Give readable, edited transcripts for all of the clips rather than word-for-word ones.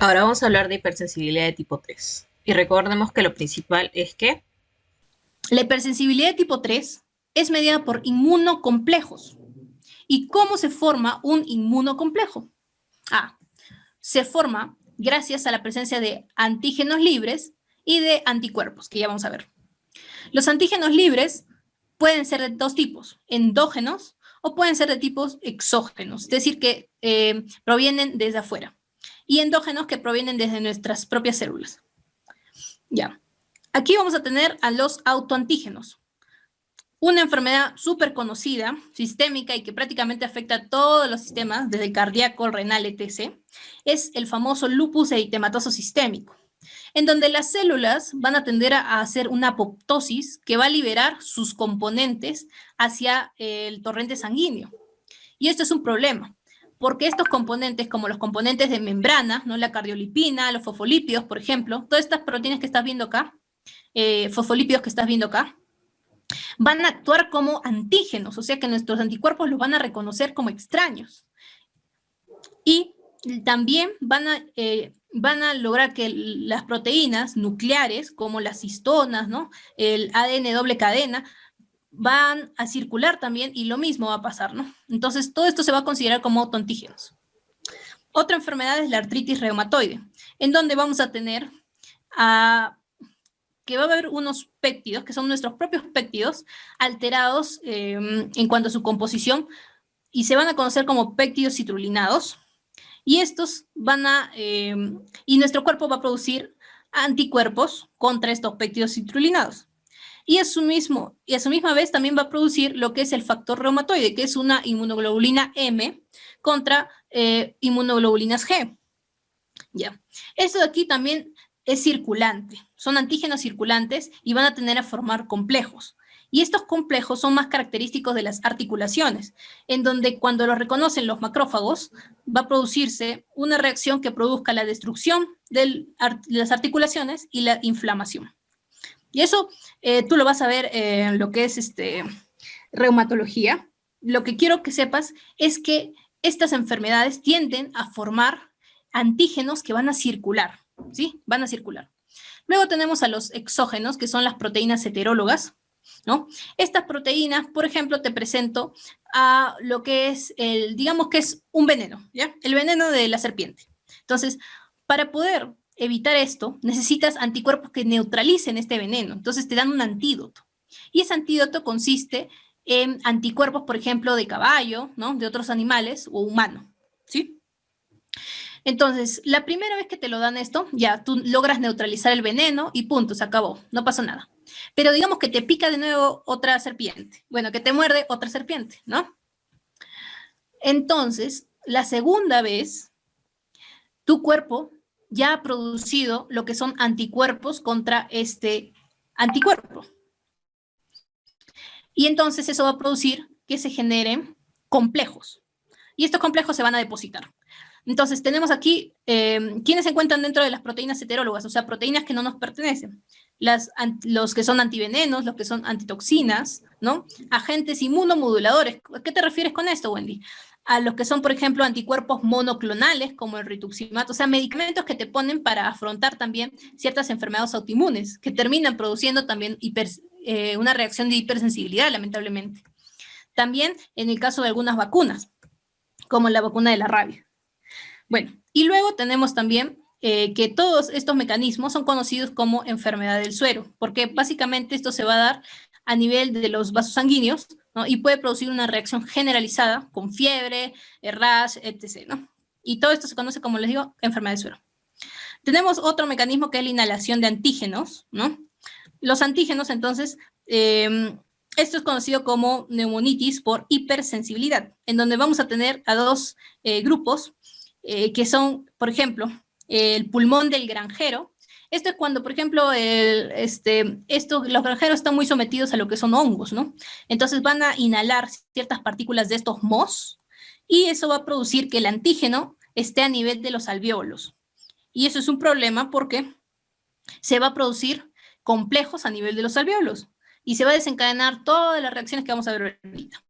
Ahora vamos a hablar de hipersensibilidad de tipo 3. Y recordemos que lo principal es que La hipersensibilidad de tipo 3 es medida por inmunocomplejos. ¿Y cómo se forma un inmunocomplejo? Ah, se forma gracias a la presencia de antígenos libres y de anticuerpos, que ya vamos a ver. Los antígenos libres pueden ser de dos tipos, endógenos o pueden ser de tipos exógenos, es decir, que provienen desde afuera, y endógenos que provienen desde nuestras propias células. Ya. Aquí vamos a tener a los autoantígenos. Una enfermedad súper conocida, sistémica y que prácticamente afecta a todos los sistemas, desde el cardíaco, el renal, etc., es el famoso lupus eritematoso sistémico, en donde las células van a tender a hacer una apoptosis que va a liberar sus componentes hacia el torrente sanguíneo. Y esto es un problema, porque estos componentes, como los componentes de membrana, ¿no? La cardiolipina, los fosfolípidos, por ejemplo, todas estas proteínas que estás viendo acá, fosfolípidos que estás viendo acá, van a actuar como antígenos, o sea que nuestros anticuerpos los van a reconocer como extraños. Y también van a lograr que las proteínas nucleares, como las histonas, ¿no? El ADN doble cadena, van a circular también y lo mismo va a pasar, ¿no? Entonces, todo esto se va a considerar como autoantígenos. Otra enfermedad es la artritis reumatoide, en donde vamos a tener que va a haber unos péptidos, que son nuestros propios péptidos, alterados en cuanto a su composición, y se van a conocer como péptidos citrulinados, y estos y nuestro cuerpo va a producir anticuerpos contra estos péptidos citrulinados. Y a su misma vez también va a producir lo que es el factor reumatoide, que es una inmunoglobulina M contra inmunoglobulinas G. Ya. Esto de aquí también es circulante, son antígenos circulantes y van a tener a formar complejos. Y estos complejos son más característicos de las articulaciones, en donde cuando los reconocen los macrófagos, va a producirse una reacción que produzca la destrucción de las articulaciones y la inflamación. Y eso tú lo vas a ver en lo que es reumatología. Lo que quiero que sepas es que estas enfermedades tienden a formar antígenos que van a circular, ¿sí? Van a circular. Luego tenemos a los exógenos, que son las proteínas heterólogas, ¿no? Estas proteínas, por ejemplo, te presento a lo que es digamos que es un veneno, ¿ya? El veneno de la serpiente. Entonces, para poder evitar esto, necesitas anticuerpos que neutralicen este veneno. Entonces, te dan un antídoto. Y ese antídoto consiste en anticuerpos, por ejemplo, de caballo, ¿no? De otros animales o humano, ¿sí? Entonces, la primera vez que te lo dan esto, ya tú logras neutralizar el veneno y punto, se acabó, no pasó nada. Pero digamos que te pica de nuevo otra serpiente, bueno, que te muerde otra serpiente, ¿no? Entonces, la segunda vez, tu cuerpo ya ha producido lo que son anticuerpos contra este anticuerpo. Y entonces eso va a producir que se generen complejos. Y estos complejos se van a depositar. Entonces, tenemos aquí quiénes se encuentran dentro de las proteínas heterólogas, o sea, proteínas que no nos pertenecen. Los que son antivenenos, los que son antitoxinas, ¿no? Agentes inmunomoduladores. ¿A qué te refieres con esto, Wendy? A los que son, por ejemplo, anticuerpos monoclonales, como el rituximab, o sea, medicamentos que te ponen para afrontar también ciertas enfermedades autoinmunes, que terminan produciendo también una reacción de hipersensibilidad, lamentablemente. También en el caso de algunas vacunas, como la vacuna de la rabia. Bueno, y luego tenemos también que todos estos mecanismos son conocidos como enfermedad del suero, porque básicamente esto se va a dar a nivel de los vasos sanguíneos, ¿no? Y puede producir una reacción generalizada con fiebre, rash, etc., ¿no? Y todo esto se conoce, como les digo, enfermedad del suero. Tenemos otro mecanismo que es la inhalación de antígenos, ¿no? Los antígenos, entonces, esto es conocido como neumonitis por hipersensibilidad, en donde vamos a tener a dos grupos que son, por ejemplo, el pulmón del granjero. Esto es cuando, por ejemplo, los granjeros están muy sometidos a lo que son hongos, ¿no? Entonces van a inhalar ciertas partículas de estos mohos y eso va a producir que el antígeno esté a nivel de los alvéolos. Y eso es un problema porque se va a producir complejos a nivel de los alvéolos y se va a desencadenar todas las reacciones que vamos a ver ahorita.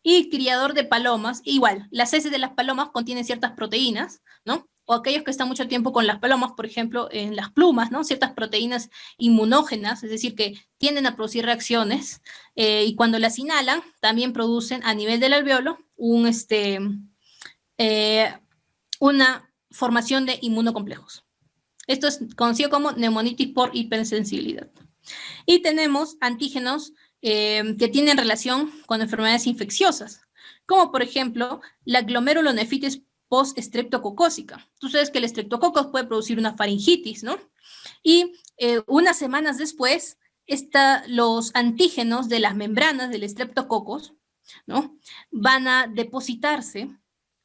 Y criador de palomas, igual, las heces de las palomas contienen ciertas proteínas, ¿no? o aquellos que están mucho tiempo con las palomas, por ejemplo, en las plumas, ¿no? Ciertas proteínas inmunógenas, es decir, que tienden a producir reacciones, y cuando las inhalan, también producen a nivel del alveolo una formación de inmunocomplejos. Esto es conocido como neumonitis por hipersensibilidad. Y tenemos antígenos que tienen relación con enfermedades infecciosas, como por ejemplo la glomerulonefritis post-estreptococócica. Tú sabes que el estreptococcus puede producir una faringitis, ¿no? Y unas semanas después, los antígenos de las membranas del estreptococcus, ¿no? Van a depositarse,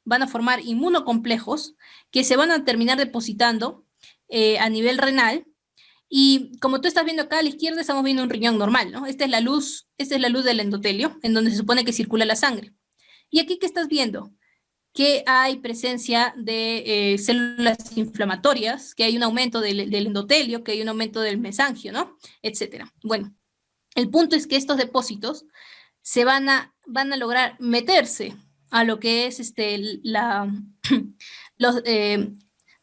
van a formar inmunocomplejos que se van a terminar depositando a nivel renal. Y como tú estás viendo acá a la izquierda, estamos viendo un riñón normal, ¿no? Esta es la luz del endotelio, en donde se supone que circula la sangre. Y aquí, ¿qué estás viendo? Que hay presencia de células inflamatorias, que hay un aumento del endotelio, que hay un aumento del mesangio, ¿no? Etcétera. Bueno, el punto es que estos depósitos van a lograr meterse a lo que es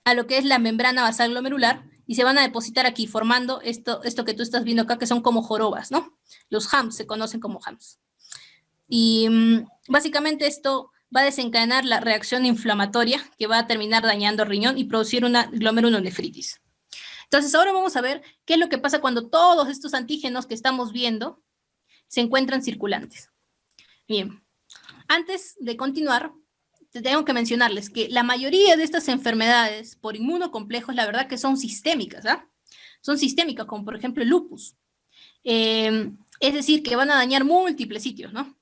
a lo que es la membrana basal glomerular, y se van a depositar aquí, formando esto que tú estás viendo acá, que son como jorobas, ¿no? Los HAMS se conocen como HAMS. Y básicamente esto va a desencadenar la reacción inflamatoria que va a terminar dañando el riñón y producir una glomerulonefritis. Entonces, ahora vamos a ver qué es lo que pasa cuando todos estos antígenos que estamos viendo se encuentran circulantes. Bien, antes de continuar, tengo que mencionarles que la mayoría de estas enfermedades por inmunocomplejos, la verdad que son sistémicas, ¿ah? Son sistémicas, como por ejemplo el lupus. Es decir, que van a dañar múltiples sitios, ¿no?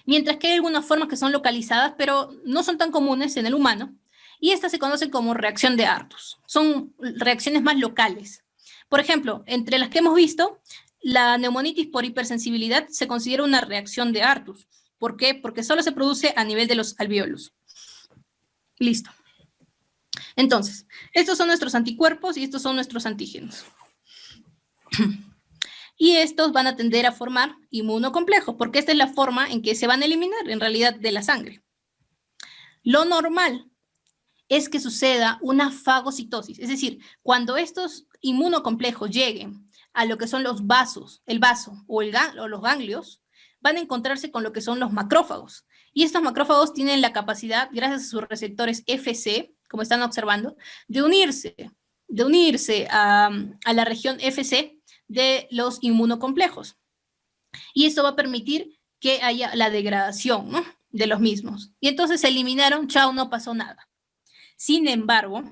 Mientras que hay algunas formas que son localizadas, pero no son tan comunes en el humano, y estas se conocen como reacción de Artus. Son reacciones más locales. Por ejemplo, entre las que hemos visto, la neumonitis por hipersensibilidad se considera una reacción de Artus. ¿Por qué? Porque solo se produce a nivel de los alvéolos. Listo. Entonces, estos son nuestros anticuerpos y estos son nuestros antígenos. Y estos van a tender a formar inmunocomplejos, porque esta es la forma en que se van a eliminar, en realidad, de la sangre. Lo normal es que suceda una fagocitosis, es decir, cuando estos inmunocomplejos lleguen a lo que son los vasos, el vaso o los ganglios, van a encontrarse con lo que son los macrófagos. Y estos macrófagos tienen la capacidad, gracias a sus receptores FC, como están observando, de unirse a la región FC de los inmunocomplejos. Y esto va a permitir que haya la degradación, ¿no?, de los mismos. Y entonces se eliminaron, chao, no pasó nada. Sin embargo,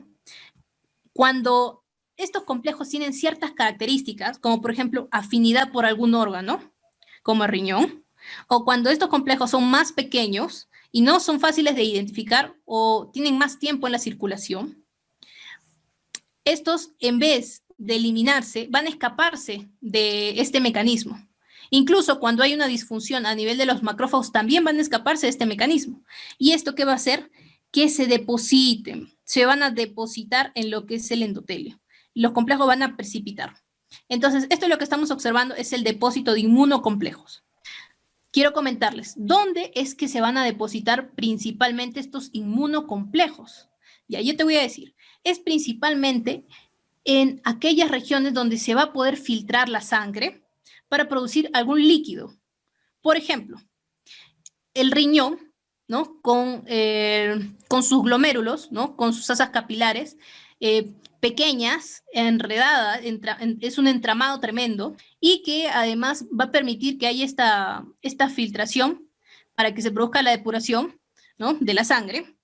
cuando estos complejos tienen ciertas características, como por ejemplo afinidad por algún órgano, como el riñón, o cuando estos complejos son más pequeños y no son fáciles de identificar o tienen más tiempo en la circulación, estos, en vez de eliminarse, van a escaparse de este mecanismo. Incluso cuando hay una disfunción a nivel de los macrófagos, también van a escaparse de este mecanismo. ¿Y esto qué va a hacer? Que se depositen, se van a depositar en lo que es el endotelio. Los complejos van a precipitar. Entonces, esto es lo que estamos observando, es el depósito de inmunocomplejos. Quiero comentarles, ¿dónde es que se van a depositar principalmente estos inmunocomplejos? Ya, yo te voy a decir, es principalmente en aquellas regiones donde se va a poder filtrar la sangre para producir algún líquido. Por ejemplo, el riñón, ¿no?, con sus glomérulos, ¿no?, con sus asas capilares, pequeñas, enredadas, es un entramado tremendo, y que además va a permitir que haya esta filtración para que se produzca la depuración, ¿no?, de la sangre.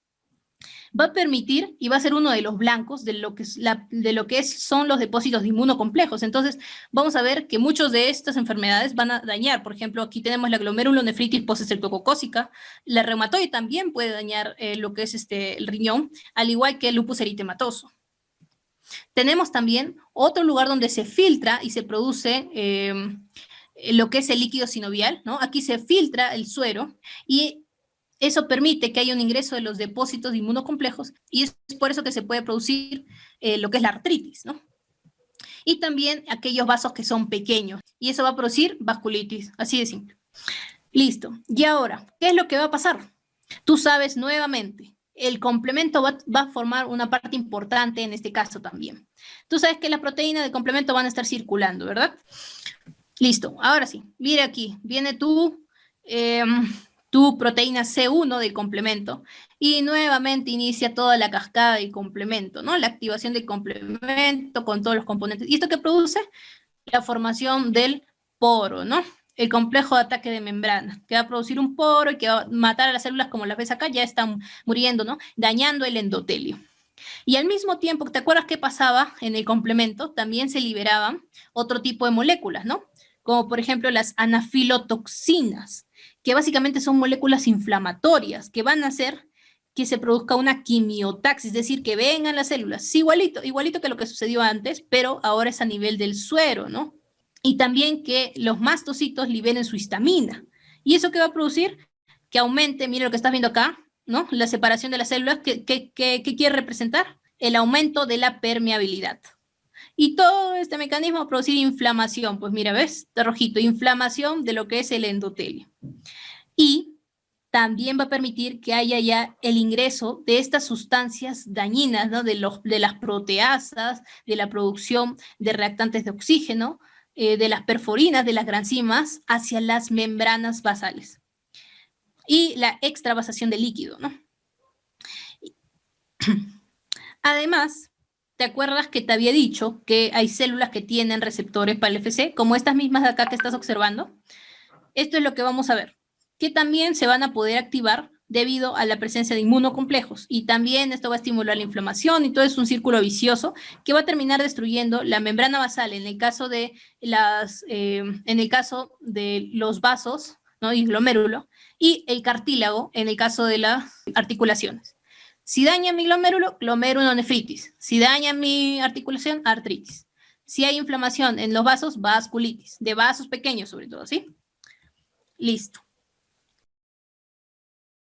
Va a permitir y va a ser uno de los blancos de lo que son los depósitos de inmunocomplejos. Entonces, vamos a ver que muchas de estas enfermedades van a dañar. Por ejemplo, aquí tenemos la glomerulonefritis postestreptococócica. La reumatoide también puede dañar lo que es el riñón, al igual que el lupus eritematoso. Tenemos también otro lugar donde se filtra y se produce lo que es el líquido sinovial, ¿no? Aquí se filtra el suero y eso permite que haya un ingreso de los depósitos de inmunocomplejos, y es por eso que se puede producir lo que es la artritis, ¿no? Y también aquellos vasos que son pequeños, y eso va a producir vasculitis, así de simple. Listo. Y ahora, ¿qué es lo que va a pasar? Tú sabes nuevamente el complemento va a formar una parte importante en este caso también. Tú sabes que las proteínas de complemento van a estar circulando, ¿verdad? Listo, ahora sí, mira aquí, viene tu proteína C1 del complemento y nuevamente inicia toda la cascada del complemento, ¿no? La activación del complemento con todos los componentes. ¿Y esto qué produce? La formación del poro, ¿no? El complejo de ataque de membrana, que va a producir un poro y que va a matar a las células como las ves acá, ya están muriendo, ¿no? Dañando el endotelio. Y al mismo tiempo, ¿te acuerdas qué pasaba en el complemento? También se liberaban otro tipo de moléculas, ¿no? Como por ejemplo las anafilotoxinas, que básicamente son moléculas inflamatorias que van a hacer que se produzca una quimiotaxis, es decir, que vengan las células, sí, igualito que lo que sucedió antes, pero ahora es a nivel del suero, ¿no? Y también que los mastocitos liberen su histamina. ¿Y eso qué va a producir? Que aumente, mira lo que estás viendo acá, ¿no? La separación de las células, ¿qué quiere representar? El aumento de la permeabilidad. Y todo este mecanismo va a producir inflamación. Pues mira, ¿ves? De rojito, inflamación de lo que es el endotelio. Y también va a permitir que haya ya el ingreso de estas sustancias dañinas, ¿no? De las proteasas, de la producción de reactantes de oxígeno, de las perforinas, de las granzimas, hacia las membranas basales. Y la extravasación de líquido, ¿no? Además, ¿te acuerdas que te había dicho que hay células que tienen receptores para el FC, como estas mismas de acá que estás observando? Esto es lo que vamos a ver, que también se van a poder activar debido a la presencia de inmunocomplejos. Y también esto va a estimular la inflamación y todo es un círculo vicioso que va a terminar destruyendo la membrana basal en el caso de los vasos, ¿no? Y glomérulo, y el cartílago en el caso de las articulaciones. Si daña mi glomérulo, glomerulonefritis. Si daña mi articulación, artritis. Si hay inflamación en los vasos, vasculitis. De vasos pequeños sobre todo, ¿sí? Listo.